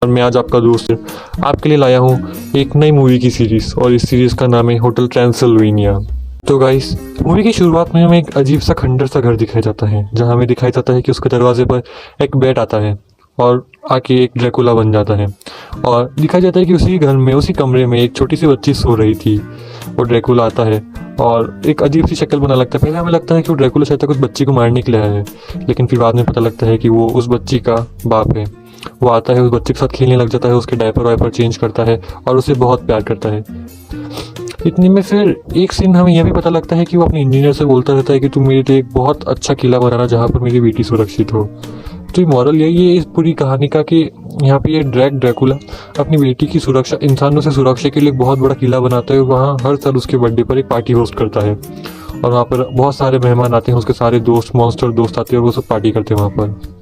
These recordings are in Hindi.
और मैं आज आपका दोस्त आपके लिए लाया हूँ एक नई मूवी की सीरीज़ और इस सीरीज़ का नाम है होटल ट्रांसिल्वेनिया। तो गाइस, मूवी की शुरुआत में हमें एक अजीब सा खंडर सा घर दिखाया जाता है जहाँ हमें दिखाया जाता है कि उसके दरवाजे पर एक बेट आता है और आके एक ड्रैकुला बन जाता है। और दिखाया जाता है कि उसी घर में उसी कमरे में एक छोटी सी बच्ची सो रही थी। वो ड्रैकुला आता है और एक अजीब सी शक्ल बना लगता है। पहले हमें लगता है कि वो ड्रैकुला शायद कुछ बच्ची को मारने के लिए आया है, लेकिन फिर बाद में पता लगता है कि वो उस बच्ची का बाप है। वो आता है, उस बच्चे के साथ खेलने लग जाता है, उसके डायपर वायपर चेंज करता है और उसे बहुत प्यार करता है। इतने में फिर एक सीन हमें यह भी पता लगता है कि वो अपने इंजीनियर से बोलता रहता है कि तुम मेरे लिए एक बहुत अच्छा किला बनाना जहाँ पर मेरी बेटी सुरक्षित हो। तो ये मॉरल यही है इस पूरी कहानी का कि यहाँ पे ये ड्रैकुला अपनी बेटी की सुरक्षा, इंसानों से सुरक्षा के लिए बहुत बड़ा किला बनाता है। वहाँ हर साल उसके बर्थडे पर एक पार्टी होस्ट करता है और वहाँ पर बहुत सारे मेहमान आते हैं, उसके सारे दोस्त, मॉन्स्टर दोस्त आते हैं और वो सब पार्टी करते हैं वहाँ पर।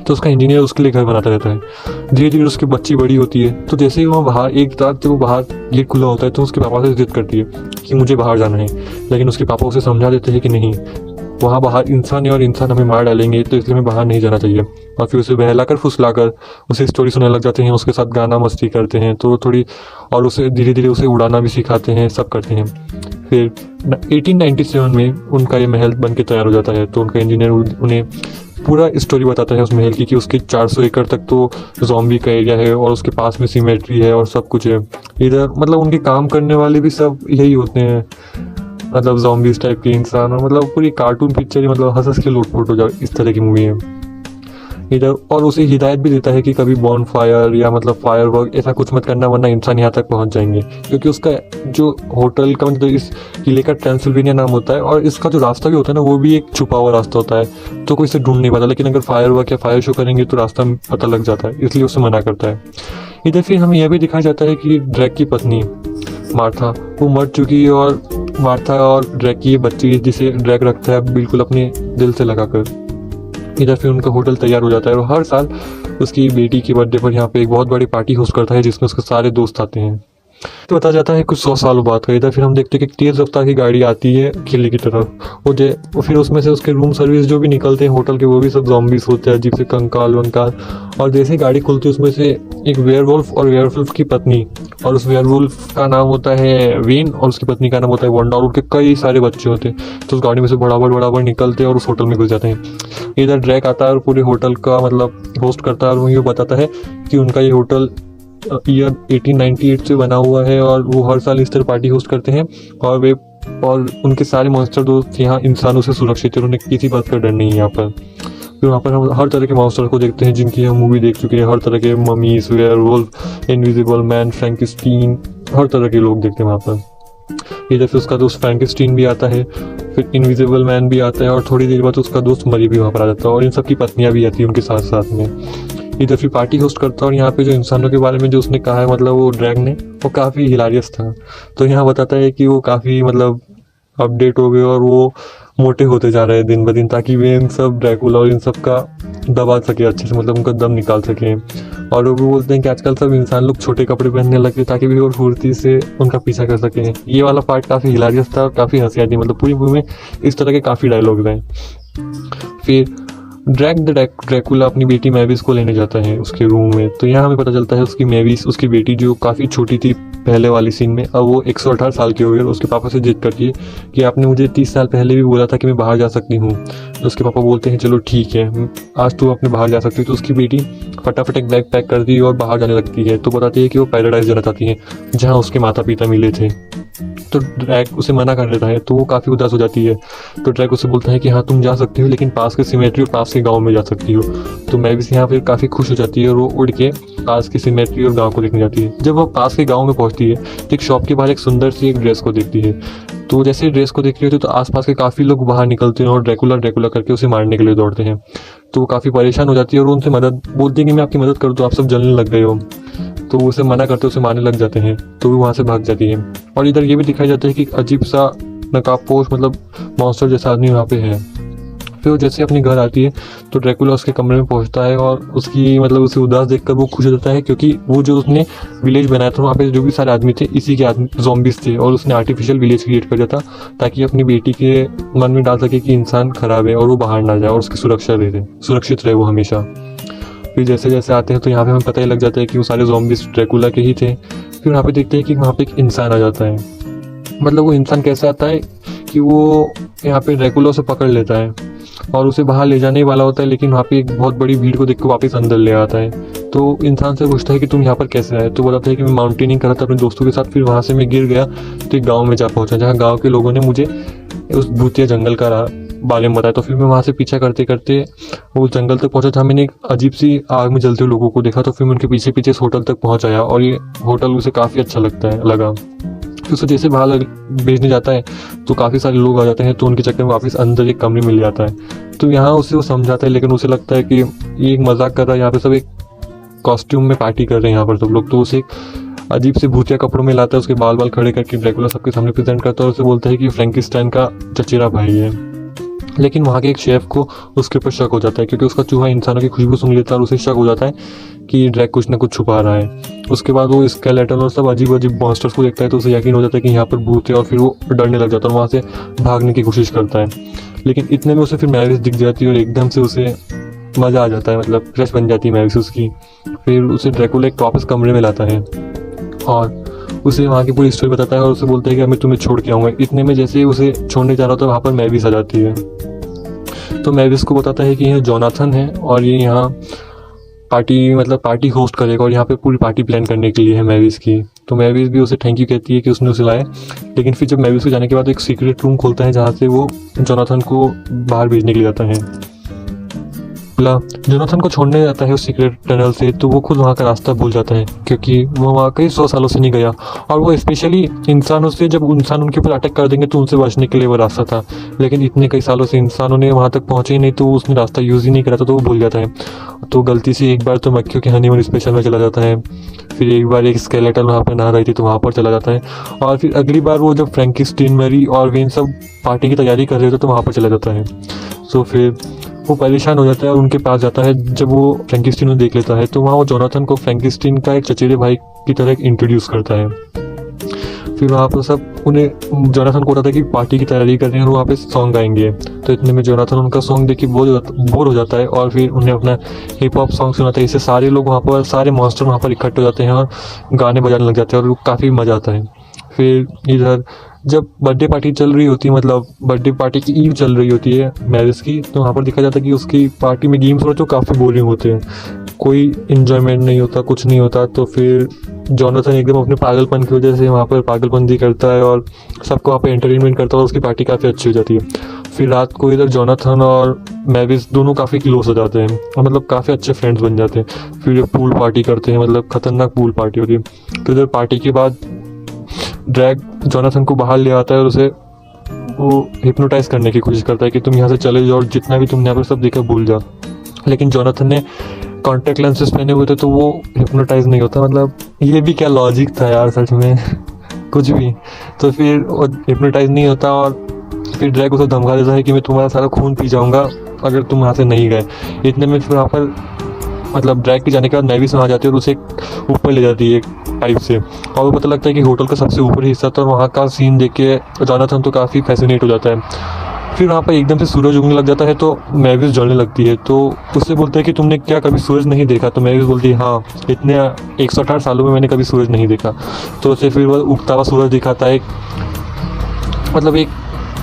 तो उसका इंजीनियर उसके लिए घर बनाता रहता है। धीरे धीरे उसकी बच्ची बड़ी होती है, तो जैसे ही वहाँ बाहर एक रात जब वो बाहर गेट खुला होता है तो उसके पापा से जिद करती है कि मुझे बाहर जाना है। लेकिन उसके पापा उसे समझा देते हैं कि नहीं, वहाँ बाहर इंसान है और इंसान हमें मार डालेंगे, तो इसलिए हमें बाहर नहीं जाना चाहिए। और फिर उसे बहलाकर फुसलाकर उसे स्टोरी सुनाने लग जाते हैं, उसके साथ गाना मस्ती करते हैं तो थोड़ी, और उसे धीरे धीरे उसे उड़ाना भी सिखाते हैं, सब करते हैं। फिर 1897 में उनका ये महल बन के तैयार हो जाता है। तो उनका इंजीनियर उन्हें पूरा स्टोरी बताता है उस महल की कि उसके 400 एकड़ तक तो ज़ॉम्बी का एरिया है और उसके पास में सिमेट्री है और सब कुछ है इधर। मतलब उनके काम करने वाले भी सब यही होते हैं, मतलब ज़ॉम्बीज टाइप के इंसान। और मतलब पूरी कार्टून पिक्चर ही, मतलब हंस हंस के लोटपोट हो जाए इस तरह की मूवी है इधर। और उसे हिदायत भी देता है कि कभी बॉन फायर या मतलब फायर वर्क ऐसा कुछ मत करना, वरना इंसान यहाँ तक पहुँच जाएंगे। क्योंकि उसका जो होटल का, मतलब इस किले का ट्रांसिल्वेनिया नाम होता है और इसका जो रास्ता भी होता है ना, वो भी एक छुपा हुआ रास्ता होता है, तो कोई इसे ढूंढ नहीं पाता। लेकिन अगर फायर वर्क या फायर शो करेंगे तो रास्ता पता लग जाता है, इसलिए उसे मना करता है। इधर फिर हमें यह भी दिखाया जाता है कि ड्रैक की पत्नी मार्था वो मर चुकी है और मार्था और ड्रैक की बच्ची जिसे ड्रैक रखता है बिल्कुल अपने दिल से लगाकर। इधर फिर उनका होटल तैयार हो जाता है और हर साल उसकी बेटी के बर्थडे पर यहाँ पे एक बहुत बड़ी पार्टी होस्ट करता है जिसमें उसके सारे दोस्त आते हैं। तो बताया जाता है कुछ 100 सालों बाद का। इधर फिर हम देखते हैं कि तेज रफ्तार की गाड़ी आती है किले की तरफ, वो फिर उसमें से उसके रूम सर्विस जो भी निकलते हैं होटल के, वो भी सब ज़ॉम्बीज होते हैं, अजीब से कंकाल वंकाल। और जैसे ही गाड़ी खुलती है उसमें से एक वेयरवुल्फ और वेयरवुल्फ की पत्नी, और उस वेयरवुल्फ का नाम होता है वेन और उसकी पत्नी का नाम होता है वंडा, और उनके कई सारे बच्चे होते हैं। तो उस गाड़ी में से बराबर निकलते हैं और उस होटल में घुस जाते हैं। इधर ड्रैक आता है और पूरे होटल का मतलब होस्ट करता है और वो ये बताता है कि उनका ये होटल ईयर 1898 से बना हुआ है और वो हर साल इस तरह पार्टी होस्ट करते हैं। और उनके सारे मॉन्स्टर दोस्त यहाँ इंसानों से सुरक्षित है, उन्हें किसी बात का डर नहीं है यहाँ पर। फिर वहाँ पर हम हर तरह के मॉन्स्टर को देखते हैं जिनकी हम मूवी देख चुके हैं। हर तरह के ममीज, वेयरवुल्फ, इनविजिबल मैन, फ्रैंकेस्टीन, हर तरह के लोग देखते हैं वहाँ पर। इधर फिर उसका दोस्त फ्रैंकेस्टीन भी आता है, फिर इनविजिबल मैन भी आता है और थोड़ी देर बाद उसका दोस्त मरी भी वहाँ पर आ जाता है और इन सब की पत्नियाँ भी आती है उनके साथ साथ में। इधर फिर पार्टी होस्ट करता है और यहाँ पे जो इंसानों के बारे में जो उसने कहा है, मतलब वो ड्रैग ने, वो काफ़ी हिलारियस था। तो यहाँ बताता है कि वो काफ़ी मतलब अपडेट हो गए और वो मोटे होते जा रहे हैं दिन ब दिन, ताकि वे इन सब ड्रैकुला और इन सब का दबा सके अच्छे से, मतलब उनका दम निकाल सकें। और वो भी बोलते हैं कि आजकल सब इंसान लोग छोटे कपड़े पहनने लगे ताकि वे और फुर्ती से उनका पीछा कर सकें। ये वाला पार्ट काफ़ी हिलारियस था और काफ़ी हंसी आती, मतलब पूरी मूवी में इस तरह के काफ़ी डायलॉग हैं। फिर ड्रैकुला अपनी बेटी मैविस को लेने जाता है उसके रूम में। तो यहाँ हमें पता चलता है उसकी मैविस, उसकी बेटी जो काफ़ी छोटी थी पहले वाली सीन में, अब वो 118 साल की हो गई और उसके पापा से जिद करती है कि आपने मुझे 30 साल पहले भी बोला था कि मैं बाहर जा सकती हूँ। तो उसके पापा बोलते हैं चलो ठीक है, आज तू अपने बाहर जा सकती है। तो उसकी बेटी फटाफट एक बैग पैक करती है और बाहर जाने लगती है। तो बताती है कि वो पैराडाइज जाना चाहती है जहाँ उसके माता पिता मिले थे। तो ड्रैक उसे मना कर देता है, तो वो काफ़ी उदास हो जाती है। तो ड्रैक उसे बोलता है कि हाँ तुम जा सकती हो, लेकिन पास के सिमेट्री और पास के गांव में जा सकती हो। तो मैविस यहाँ फिर काफ़ी खुश हो जाती है और वो उड़ के पास की सिमेट्री और गांव को देखने जाती है। जब वो पास के गांव में पहुंचती है तो एक शॉप के बाहर एक सुंदर सी एक ड्रेस को देखती है। तो जैसे ड्रेस को देख रही होती है तो आसपास के काफ़ी लोग बाहर निकलते हैं और ड्रैकुला करके उसे मारने के लिए दौड़ते हैं। तो वो काफ़ी परेशान हो जाती है और उनसे मदद बोलती है कि मैं आपकी मदद करूँ, तो आप सब जलने लग गए हो। तो उसे मना करते उसे मारने लग जाते हैं, तो वो वहाँ से भाग जाती है। और इधर ये भी दिखाया जाता है कि अजीब सा नकाबपोश, मतलब मॉन्स्टर जैसा आदमी वहाँ पे है। फिर वो जैसे अपने घर आती है तो ड्रैकुला उसके कमरे में पहुंचता है और उसकी मतलब उसे उदास देखकर वो खुश हो जाता है, क्योंकि वो जो उसने विलेज बनाया था वहाँ पे जो भी सारे आदमी थे इसी के आदमी ज़ॉम्बीज थे, और उसने आर्टिफिशियल विलेज क्रिएट कर दिया था ताकि अपनी बेटी के मन में डाल सके कि इंसान खराब है और वो बाहर ना जाए और उसकी सुरक्षित रहे वो हमेशा। फिर जैसे जैसे आते हैं तो यहाँ पे हमें पता ही लग जाता है कि वो सारे ज़ॉम्बीज़ ड्रैकुला के ही थे। फिर वहाँ पे देखते हैं कि वहाँ पे एक इंसान आ जाता है। मतलब वो इंसान कैसे आता है कि वो यहाँ पे ड्रैकुला उसे पकड़ लेता है और उसे बाहर ले जाने ही वाला होता है, लेकिन वहाँ पे एक बहुत बड़ी भीड़ को देख के वापस अंदर ले आता है। तो इंसान से पूछता है कि तुम यहाँ पर कैसे आए, तो बताता है कि मैं माउंटेनिंग कर रहा था अपने दोस्तों के साथ, फिर वहाँ से मैं गिर गया तो एक गाँव में जा पहुँचा जहाँ गाँव के लोगों ने मुझे उस भूतिया जंगल का बारे में बताया। तो फिर मैं वहाँ से पीछा करते करते वो जंगल तक पहुँचा जहाँ मैंने एक अजीब सी आग में जलते हुए लोगों को देखा। तो फिर मैं उनके पीछे पीछे इस होटल तक पहुँच आया और ये होटल उसे काफ़ी अच्छा लगा। फिर उसे जैसे बाहर भेजने जाता है तो काफ़ी सारे लोग आ जाते हैं, तो उनके चक्कर में वापस अंदर एक कमरे मिल जाता है। तो यहाँ उसे वो समझाता है, लेकिन उसे लगता है कि ये एक मजाक कर रहा है, यहाँ पे सब एक कॉस्ट्यूम में पार्टी कर रहे हैं यहाँ पर सब लोग। तो उसे एक अजीब से भूतिया कपड़ों में लाता है, उसके बाल खड़े करके ड्रैकुला सबके सामने प्रेजेंट करता है और उसे बोलता है कि फ्रैंकिस्टाइन का चचेरा भाई है। लेकिन वहाँ के एक शेफ को उसके ऊपर शक हो जाता है, क्योंकि उसका चूहा इंसानों की खुशबू सूंघ लेता है और उसे शक हो जाता है कि ड्रैक कुछ ना कुछ छुपा रहा है। उसके बाद वो स्केलेटन और सब अजीब अजीब मॉन्स्टर्स को देखता है तो उसे यकीन हो जाता है कि यहाँ पर भूत है और फिर वो डरने लग जाता है और वहाँ से भागने की कोशिश करता है। लेकिन इतने में उसे फिर मैविस दिख जाती है और एकदम से उसे मज़ा आ जाता है, मतलब फ्रेश बन जाती है मैविस उसकी। फिर उसे ड्रैकुला एक वापस कमरे में लाता है और उसे वहाँ की पूरी स्टोरी बताता है और उसे बोलता है कि मैं तुम्हें छोड़ के आऊँगा। इतने में जैसे ही उसे छोड़ने जा रहा होता है वहाँ पर मैविस आ जाती है। तो मैविस को बताता है कि यह जोनाथन है और ये यहाँ पार्टी होस्ट करेगा और यहाँ पे पूरी पार्टी प्लान करने के लिए है मैविस की। तो मैविस भी उसे थैंक यू कहती है कि उसने उसे लाया। लेकिन फिर जब मैविस को जाने के बाद एक सीक्रेट रूम खोलता है जहाँ से वो जोनाथन को बाहर भेजने के लिए जाता है। जोनाथन को छोड़ने जाता है उस सीक्रेट टनल से, तो वो खुद वहाँ का रास्ता भूल जाता है, क्योंकि वो वहाँ कई 100 सालों से नहीं गया और वो स्पेशली इंसानों से, जब इंसान उनके ऊपर अटैक कर देंगे तो उनसे बचने के लिए वो रास्ता था। लेकिन इतने कई सालों से इंसानों ने वहाँ तक पहुँचे ही नहीं, तो उसने रास्ता यूज़ ही नहीं करा था, तो वो भूल जाता है। तो गलती से एक बार तो मक्खियों के हनीमून स्पेशल में चला जाता है, फिर एक बार एक स्केलेटन वहाँ पर नहा रही थी तो वहाँ पर चला जाता है, और फिर अगली बार वो जब फ्रैंकिस्टाइन मैरी और वेन सब पार्टी की तैयारी कर रहे थे तो वहाँ पर चला जाता है। तो फिर वो परेशान हो जाता है और उनके पास जाता है। जब वो फ्रैंकिस्टाइन को देख लेता है तो वहाँ वो जोनाथन को फ्रैंकिस्टाइन का एक चचेरे भाई की तरह इंट्रोड्यूस करता है। फिर वहाँ पर सब उन्हें जोनाथन को बताता है कि पार्टी की तैयारी कर रहे हैं और वहाँ पे सॉन्ग गाएंगे। तो इतने में जोनाथन उनका सॉन्ग देख के बोर हो जाता है और फिर उन्हें अपना हिप हॉप सॉन्ग सुनाता है। इससे सारे लोग वहाँ पर, सारे मॉन्स्टर वहाँ पर इकट्ठे हो जाते हैं और गाने बजाने लग जाते हैं और काफ़ी मज़ा आता है। फिर इधर जब बर्थडे पार्टी चल रही होती है, मतलब बर्थडे पार्टी की ईव चल रही होती है मैविस की, तो वहाँ पर देखा जाता है कि उसकी पार्टी में गेम्स होते हैं काफ़ी बोरिंग होते हैं, कोई इन्जॉयमेंट नहीं होता, कुछ नहीं होता। तो फिर जोनाथन एकदम अपने पागलपन की वजह से वहाँ पर पागलपंती करता है और सबको वहाँ पर एंटरटेनमेंट करता है और उसकी पार्टी काफ़ी अच्छी हो जाती है। फिर रात को इधर जोनाथन और मैविस दोनों काफ़ी क्लोज हो जाते हैं और मतलब काफ़ी अच्छे फ्रेंड्स बन जाते हैं। फिर ये पूल पार्टी करते हैं, मतलब खतरनाक पूल पार्टी होती है। तो इधर पार्टी के बाद ड्रैग जोनाथन को बाहर ले आता है और उसे वो हिप्नोटाइज करने की कोशिश करता है कि तुम यहाँ से चले जाओ और जितना भी तुमने यहाँ पर सब देखा भूल जाओ। लेकिन जोनाथन ने कॉन्टेक्ट लेंसेज पहने हुए थे तो वो हिप्नोटाइज नहीं होता। मतलब ये भी क्या लॉजिक था यार, सच में कुछ भी। तो फिर वो हिप्नोटाइज नहीं होता और फिर ड्रैग उसे धमका देता है कि मैं तुम्हारा सारा खून पी जाऊँगा अगर तुम यहाँ से नहीं गए। इतने में फिर वहाँ पर मतलब ड्रैग के जाने के बाद मैविस वहाँ जाती है और उसे ऊपर ले जाती है एक पाइप से, और वो पता लगता है कि होटल का सबसे ऊपरी हिस्सा था और वहाँ का सीन देख के जोनाथन तो काफ़ी फैसिनेट हो जाता है। फिर वहाँ पर एकदम से सूरज उगने लग जाता है तो मैविस जलने लगती है। तो उससे बोलते हैं कि तुमने क्या कभी सूरज नहीं देखा? तो मैविस बोलती है हाँ, इतने 118 सालों में मैंने कभी सूरज नहीं देखा। तो उसे फिर वो उगता हुआ सूरज दिखाता है, मतलब एक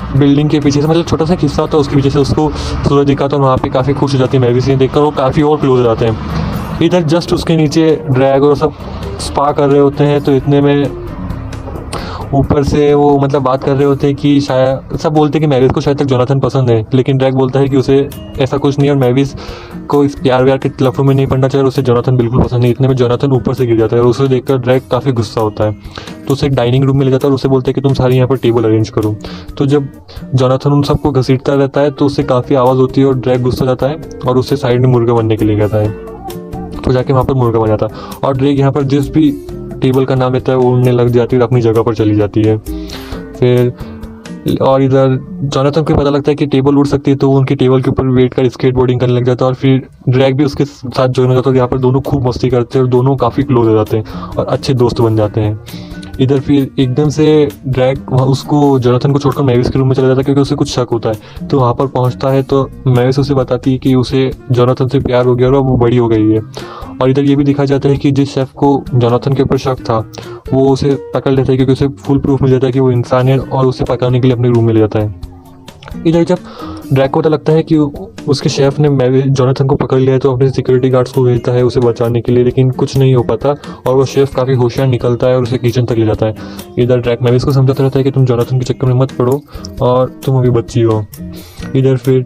बिल्डिंग के पीछे से, मतलब छोटा सा हिस्सा होता है उसके पीछे से उसको सूरज दिखा। तो वहाँ पे काफ़ी खुश हो जाती है मैविस, देखकर वो काफ़ी और क्लोज हो जाते हैं। इधर जस्ट उसके नीचे ड्रैग और सब स्पा कर रहे होते हैं। तो इतने में ऊपर से वो मतलब बात कर रहे होते हैं कि शायद सब बोलते हैं कि मैविस को शायद तक जोनाथन पसंद है, लेकिन ड्रैग बोलता है कि उसे ऐसा कुछ नहीं है और मैविस को इस प्यार व्यार के लफड़ों में नहीं पड़ना चाहिए और उसे जोनाथन बिल्कुल पसंद नहीं। इतने में जोनाथन ऊपर से गिर जाता है और उसे देखकर ड्रैग काफ़ी गुस्सा होता है। तो उसे एक डाइनिंग रूम में ले जाता है और उसे बोलते हैं कि तुम सारे यहाँ पर टेबल अरेंज करो। तो जब जोनाथन उन सबको घसीटता रहता है तो उससे काफ़ी आवाज़ होती है और ड्रैग गुस्सा जाता है और उससे साइड में मुर्गा बनने के लिए कहता है। तो जाके वहाँ पर मुर्गा बन जाता है और ड्रैग यहाँ पर जिस भी टेबल का नाम लेता है वो उड़ने लग जाती है और अपनी जगह पर चली जाती है। फिर और इधर जोनाथन को पता लगता है कि टेबल उड़ सकती है तो वो उनकी टेबल के ऊपर वेट कर स्केट बोर्डिंग करने लग जाता है और फिर ड्रैग भी उसके साथ ज्वाइन हो जाता है। यहाँ पर दोनों खूब मस्ती करते हैं और दोनों काफ़ी क्लोज हो जाते हैं और अच्छे दोस्त बन जाते हैं। इधर फिर एकदम से ड्रैग वहाँ उसको जोनाथन को छोड़कर मैविस के रूम में चला जाता है क्योंकि उसे कुछ शक होता है। तो वहाँ पर पहुँचता है तो मैविस उसे बताती है कि उसे जोनाथन से प्यार हो गया और वो बड़ी हो गई है। और इधर ये भी दिखाया जाता है कि जिस शेफ को जोनाथन के ऊपर शक था वो उसे पकड़ लेता है क्योंकि उसे फुल प्रूफ मिल जाता है कि वो इंसान है और उसे पकाने के लिए अपने रूम में ले जाता है। इधर जब ड्रैग को पता लगता है कि उसके शेफ ने जोनाथन को पकड़ लिया है तो अपने सिक्योरिटी गार्ड्स को भेजता है उसे बचाने के लिए, लेकिन कुछ नहीं हो पाता और वो शेफ काफ़ी होशियार निकलता है और उसे किचन तक ले जाता है। इधर ड्रैग मैविस को समझाता रहता है कि तुम जोनाथन के चक्कर में मत पड़ो और तुम अभी बच्ची हो। इधर फिर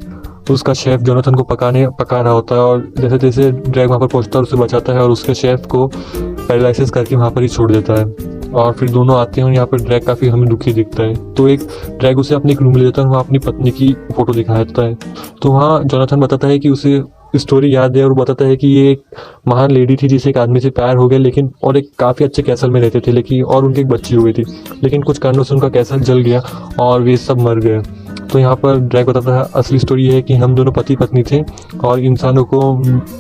उसका शेफ जोनाथन को पका रहा होता है और जैसे जैसे ड्रैग वहाँ पर पहुँचता है उसे बचाता है और उसके शेफ को पैरालाइसिस करके वहाँ पर ही छोड़ देता है। और फिर दोनों आते हैं और यहाँ पर ड्रैग काफ़ी हमें दुखी दिखता है। तो एक ड्रैग उसे अपने एक रूम में ले जाता है और वहाँ अपनी पत्नी की फ़ोटो दिखाता है। तो वहाँ जोनाथन बताता है कि उसे स्टोरी याद है और बताता है कि ये एक महान लेडी थी जिसे एक आदमी से प्यार हो गया, लेकिन और एक काफ़ी अच्छे कैसल में रहते थे, लेकिन और उनकी एक बच्ची हो गई थी, लेकिन कुछ कारणों से उनका कैसल जल गया और वे सब मर गए। तो यहाँ पर ड्रैग बताता है असली स्टोरी है कि हम दोनों पति पत्नी थे और इंसानों को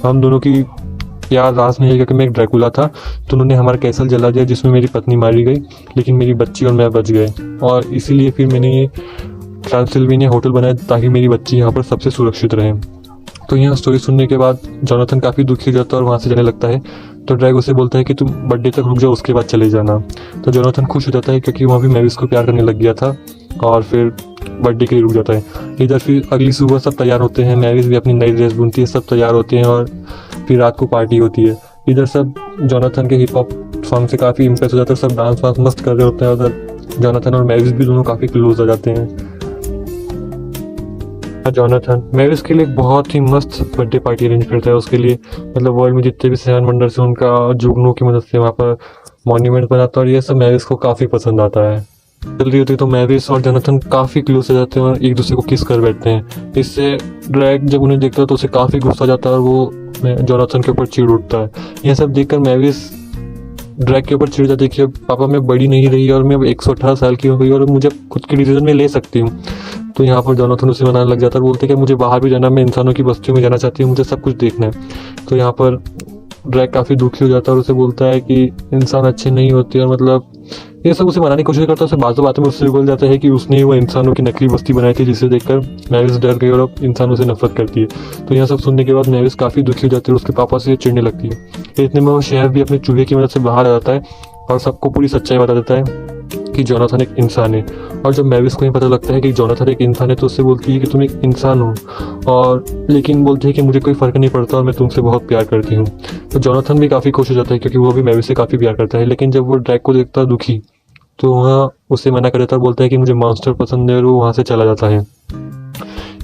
हम दोनों की यार राज नहीं है क्योंकि मैं एक ड्रैकुला था तो उन्होंने हमारा कैसल जला दिया जिसमें मेरी पत्नी मारी गई, लेकिन मेरी बच्ची और मैं बच गए और इसीलिए फिर मैंने ये ट्रांसिल्वेनिया होटल बनाया ताकि मेरी बच्ची यहाँ पर सबसे सुरक्षित रहे। तो यहाँ स्टोरी सुनने के बाद जोनाथन काफ़ी दुखी हो जाता है और वहाँ से जाने लगता है। तो ड्रैग उसे बोलता है कि तुम बर्थडे तक रुक जाओ उसके बाद चले जाना। तो जोनाथन खुश हो जाता है क्योंकि वहाँ भी मैविस को प्यार करने लग गया था और फिर बर्थडे के लिए रुक जाता है। इधर फिर अगली सुबह सब तैयार होते हैं, मैविस भी अपनी नई ड्रेस बुनती है, सब तैयार होते हैं और फिर रात को पार्टी होती है। इधर सब जोनाथन के हिप हॉप सॉन्ग से काफ़ी इम्प्रेस हो जाते हैं, सब डांस वांस मस्त कर रहे होते हैं। उधर जोनाथन और मैविस भी दोनों काफ़ी क्लोज हो जाते हैं। जोनाथन मैविस के लिए बहुत ही मस्त बर्थडे पार्टी अरेंज करता है उसके लिए, मतलब वर्ल्ड में जितने भी सेवन वंडर्स हैं उनका जुगनू की मदद से वहाँ पर मॉन्यूमेंट बनाता है और ये सब मैविस को काफ़ी पसंद आता है। जल्दी होती है तो मैविस और जोनाथन काफ़ी क्लोज हो जाते हैं और एक दूसरे को किस कर बैठते हैं। इससे ड्रैग जब उन्हें देखता है तो उसे काफ़ी गुस्सा जाता है और वो जोनाथन के ऊपर चिढ़ उठता है। यह सब देखकर मैविस ड्रैग के ऊपर चिढ़ जाती है कि अब पापा मैं बड़ी नहीं रही और मैं अब 118 साल की हो गई और मुझे खुद के डिसीजन में ले सकती हूँ। तो यहाँ पर जोनाथन उसे मनाने लग जाता है, बोलते कि मुझे बाहर भी जाना, मैं इंसानों की बस्तियों में जाना चाहती हूँ, मुझे सब कुछ देखना है। तो यहाँ पर ड्रैग काफ़ी दुखी हो जाता है और उसे बोलता है कि इंसान अच्छे नहीं होते और मतलब ये सब उसे मनाने की कोशिश करता है। उसे बातों में उससे बोल जाता है कि उसने ही वो इंसानों की नकली बस्ती बनाई थी जिसे देखकर मैविस डर गई और अब इंसानों से नफरत करती है। तो यह सब सुनने के बाद मैविस काफ़ी दुखी हो जाती है और उसके पापा से चिढ़ने लगती है। इतने में वो शेफ भी अपने चूहे की मदद से बाहर आ जाता है और सबको पूरी सच्चाई बता देता है कि जोनाथन एक इंसान है। और जब मैविस को ये पता लगता है कि जोनाथन एक इंसान है तो उससे बोलती है कि तुम एक इंसान हो, और लेकिन बोलती है कि मुझे कोई फ़र्क नहीं पड़ता और मैं तुमसे बहुत प्यार करती हूँ। तो जोनाथन भी काफ़ी खुश हो जाता है क्योंकि वो भी मैविस से काफ़ी प्यार करता है, लेकिन जब वो ड्रैग को देखता है दुखी तो वहाँ उसे मना कर देता है और बोलता है कि मुझे मॉन्स्टर पसंद है और वो वहाँ से चला जाता है।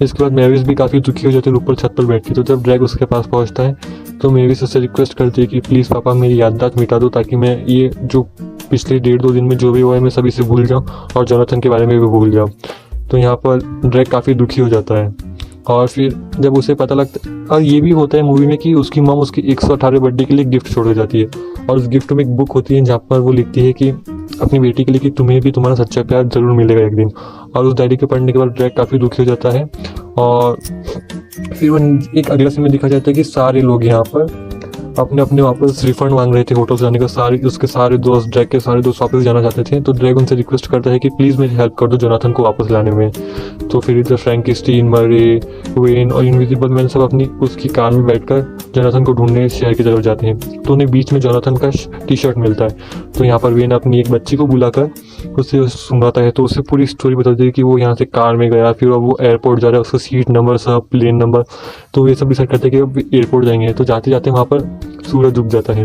इसके बाद मैविस भी काफ़ी दुखी हो जाती है, ऊपर छत पर बैठती है। तो जब ड्रैग उसके पास पहुँचता है तो मैविस उससे रिक्वेस्ट करती है कि प्लीज़ पापा मेरी याददाश्त मिटा दो ताकि मैं ये जो पिछले 1.5-2 दिन में जो भी हुआ है मैं सभी से भूल जाऊँ और जोनाथन के बारे में भी भूल जाऊँ। तो यहाँ पर ड्रैग काफ़ी दुखी हो जाता है और फिर जब उसे पता लगता है, और ये भी होता है मूवी में कि उसकी मॉम उसकी 118 बर्थडे के लिए गिफ्ट छोड़ जाती है और उस गिफ्ट में एक बुक होती है जहाँ पर वो लिखती है कि अपनी बेटी के लिए कि तुम्हें भी तुम्हारा सच्चा प्यार जरूर मिलेगा एक दिन। और उस डायरी के पढ़ने के बाद ड्रैग काफ़ी दुखी हो जाता है और फिर वो एक अगला सीन में दिखा जाता है कि सारे लोग यहाँ पर अपने अपने वापस रिफंड मांग रहे थे होटल जाने का। उसके सारे दोस्त ड्रैग के सारे दोस्त वापस जाना चाहते थे। तो ड्रैग उनसे रिक्वेस्ट करता है कि प्लीज़ मेरी हेल्प कर दो जोनाथन को वापस लाने में। तो फिर इधर फ्रैंकिस्टीन, मरे, वेन और इनविजिबल मैन सब अपनी उसकी कार में बैठकर जोनाथन को ढूंढने शहर की तरफ जाते हैं। तो उन्हें बीच में जोनाथन का टी-शर्ट मिलता है। तो यहाँ पर वेन अपनी एक बच्ची को बुलाकर उससे सुनाता है, तो उससे पूरी स्टोरी बताती है कि वो यहाँ से कार में गया, फिर वो एयरपोर्ट जा रहा है, उसका सीट नंबर सब, प्लेन नंबर। तो ये सब डिसाइड करते हैं कि अब एयरपोर्ट जाएंगे। तो जाते जाते वहाँ पर सूरज डूब जाता है।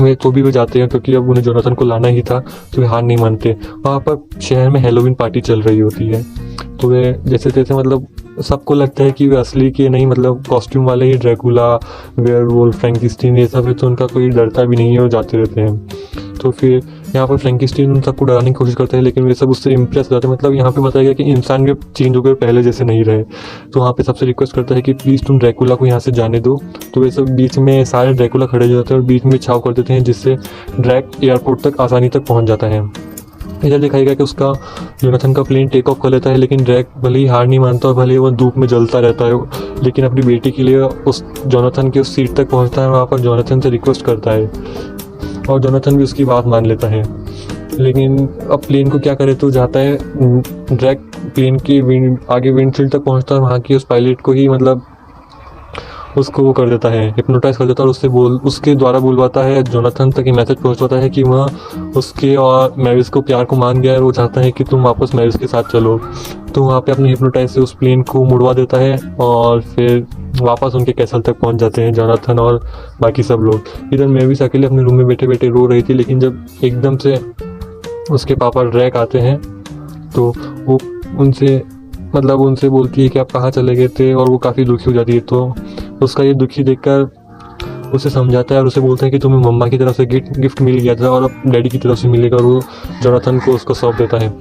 वे तो भी वो जाते हैं क्योंकि अब उन्हें जोनाथन को लाना ही था, तो वे हार नहीं मानते। वहाँ पर शहर में हैलोवीन पार्टी चल रही होती है। तो वे जैसे तैसे मतलब सबको लगता है कि वे असली के नहीं, मतलब कॉस्ट्यूम वाले ही ड्रैकुला, वेयरवुल्फ, फ्रैंकिस्टीन ये सब है, तो उनका कोई डरता भी नहीं है और जाते रहते हैं। तो फिर यहाँ पर फ्रैंकिस्टीन उन सबको डराने की कोशिश करते हैं, लेकिन वे सब उससे इम्प्रेस हो जाते हैं। मतलब यहाँ पे बताया गया कि इंसान भी चेंज होकर पहले जैसे नहीं रहे। तो वहाँ पे सबसे रिक्वेस्ट करता है कि प्लीज़ तुम ड्रैकुला को यहाँ से जाने दो। तो वे सब बीच में सारे ड्रैकुला खड़े हो जाते हैं और बीच में छाव कर देते हैं, जिससे ड्रैग एयरपोर्ट तक आसानी तक पहुँच जाता है। इधर दिखाई गया कि उसका जोनाथन का प्लेन टेक ऑफ कर लेता है, लेकिन ड्रैग भले ही हार नहीं मानता और भले ही वो धूप में जलता रहता है, लेकिन अपनी बेटी के लिए उस जोनाथन की उस सीट तक पहुँचता है। वहाँ पर जोनाथन से रिक्वेस्ट करता है और जोनाथन भी उसकी बात मान लेता है। लेकिन अब प्लेन को क्या करे, तो जाता है डायरेक्ट प्लेन की आगे विंडशील्ड तक पहुंचता है, वहाँ की उस पायलट को ही मतलब उसको वो कर देता है, हिप्नोटाइज कर देता है, और उसके द्वारा बुलवाता है जोनाथन तक ये मैसेज पहुंचवाता है कि वह उसके और मैविस को प्यार को मान गया है और वो चाहता है कि तुम वापस मैविस के साथ चलो। तो वहाँ पे अपने हिप्नोटाइज से उस प्लेन को मुड़वा देता है और फिर वापस उनके कैसल तक पहुंच जाते हैं जोनाथन और बाकी सब लोग। इधर मैविस अकेले अपने रूम में बैठे बैठे रो रही थी, लेकिन जब एकदम से उसके पापा ड्रैक आते हैं तो वो उनसे बोलती है कि आप कहाँ चले गए थे, और वो काफ़ी दुखी हो जाती है। तो उसका ये दुखी देखकर उसे समझाता है और उसे बोलते हैं कि तुम्हें मम्मा की तरफ से गिफ्ट मिल गया था और अब डैडी की तरफ से मिलेगा, और वो जोनाथन को उसको सौंप देता है।